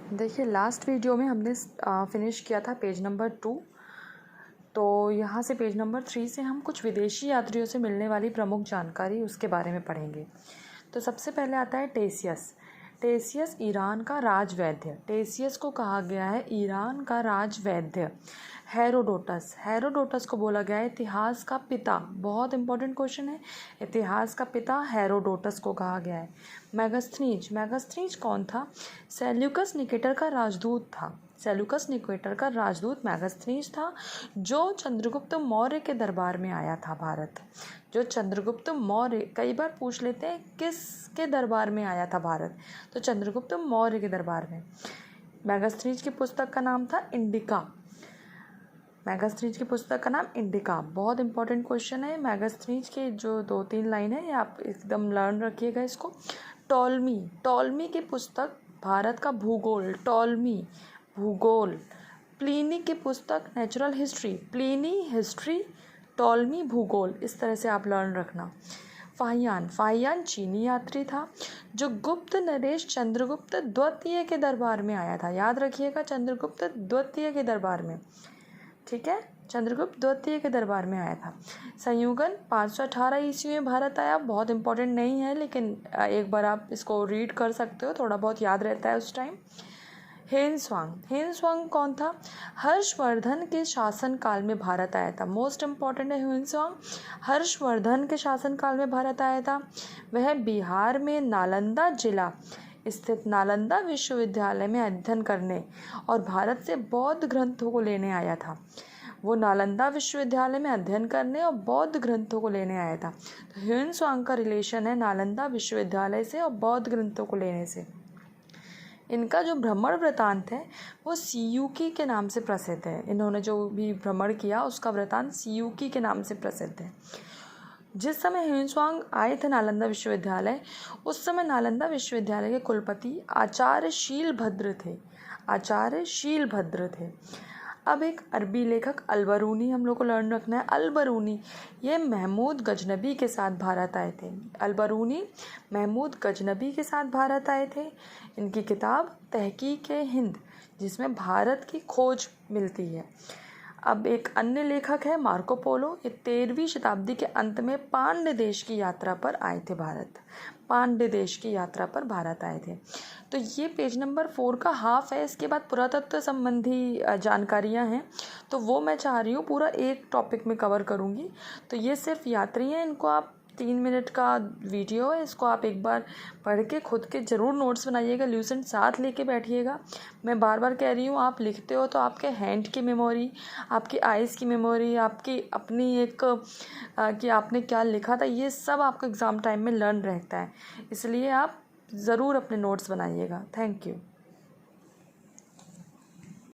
देखिए last video में हमने फिनिश किया था पेज नंबर 2। तो यहाँ से पेज नंबर 3 से हम कुछ विदेशी यात्रियों से मिलने वाली प्रमुख जानकारी उसके बारे में पढ़ेंगे। तो सबसे पहले आता है टेसियस। टेसियस ईरान का राजवैद्य। टेसियस को कहा गया है ईरान का राजवैद्य। हेरोडोटस। हेरोडोटस को बोला गया है इतिहास का पिता। बहुत इंपॉर्टेंट क्वेश्चन है। इतिहास का पिता हेरोडोटस को कहा गया है। मैगस्थनीज। मैगस्थनीज कौन था? सेल्यूकस निकेटर का राजदूत था। सेल्यूकस निकेटर का राजदूत मैगस्थनीज था, जो चंद्रगुप्त मौर्य के दरबार में आया था भारत। जो चंद्रगुप्त मौर्य, कई बार पूछ लेते हैं किसके दरबार में आया था भारत, तो चंद्रगुप्त मौर्य के दरबार में। मैगस्थनीज की पुस्तक का नाम था इंडिका। मैगस्थनीज की पुस्तक का नाम इंडिका। बहुत इंपॉर्टेंट क्वेश्चन है। मैगस्थनीज के जो 2-3 लाइन है ये आप एकदम लर्न रखिएगा इसको। टॉलमी। टॉलमी की पुस्तक भारत का भूगोल। टॉलमी भूगोल। प्लिनी की पुस्तक natural history. Pliny history, Ptolemy भूगोल। इस तरह से आप लर्न रखना। फाहियान। फाहियान चीनी यात्री था जो गुप्त नरेश चंद्रगुप्त द्वितीय के दरबार में आया था। याद रखिएगा, चंद्रगुप्त द्वितीय के दरबार में, ठीक है, चंद्रगुप्त द्वितीय के दरबार में आया था। संयुगन 518 ईस्वी में भारत आया। बहुत इंपॉर्टेंट नहीं है, लेकिन एक बार आप इसको रीड कर सकते हो, थोड़ा बहुत याद रहता है उस टाइम। हेनस्वांग। हेनस्वांग कौन था? हर्षवर्धन के शासनकाल में भारत आया था। मोस्ट इम्पॉर्टेंट है हेनस्वांग। हर्षवर्धन के शासनकाल में भारत आया था। वह बिहार में नालंदा जिला स्थित नालंदा विश्वविद्यालय में अध्ययन करने और भारत से बौद्ध ग्रंथों को लेने आया था। वो नालंदा विश्वविद्यालय में अध्ययन करने और बौद्ध ग्रंथों को लेने आया था। तो ह्वेनसांग का रिलेशन है नालंदा विश्वविद्यालय से और बौद्ध ग्रंथों को लेने से। इनका जो भ्रमण वृतांत है वो सियूकी के नाम से प्रसिद्ध है। इन्होंने जो भी भ्रमण किया उसका वृतांत सियूकी के नाम से प्रसिद्ध है। जिस समय ह्वेनसांग आए थे नालंदा विश्वविद्यालय, उस समय नालंदा विश्वविद्यालय के कुलपति आचार्य शीलभद्र थे। आचार्य शीलभद्र थे। अब एक अरबी लेखक अलबरूनी हम लोग को लर्न रखना है। अलबरूनी ये महमूद गजनबी के साथ भारत आए थे। अलबरूनी महमूद गजनबी के साथ भारत आए थे। इनकी किताब तहकीक-ए-हिंद, जिसमें भारत की खोज मिलती है। अब एक अन्य लेखक है मार्को पोलो। ये 13वीं शताब्दी के अंत में पांड्य देश की यात्रा पर आए थे भारत। पांड्य देश की यात्रा पर भारत आए थे। तो ये पेज नंबर 4 का हाफ है। इसके बाद पुरातत्व संबंधी जानकारियां हैं, तो वो मैं चाह रही हूँ पूरा एक टॉपिक में कवर करूँगी। तो ये सिर्फ यात्री हैं, इनको आप 3 मिनट का वीडियो है, इसको आप एक बार पढ़ के खुद के ज़रूर नोट्स बनाइएगा। ल्यूसेंट साथ लेके बैठिएगा। मैं बार बार कह रही हूँ, आप लिखते हो तो आपके हैंड की मेमोरी, आपकी आइज़ की मेमोरी, आपकी अपनी एक कि आपने क्या लिखा था, ये सब आपको एग्ज़ाम टाइम में लर्न रहता है। इसलिए आप ज़रूर अपने नोट्स बनाइएगा। Thank you.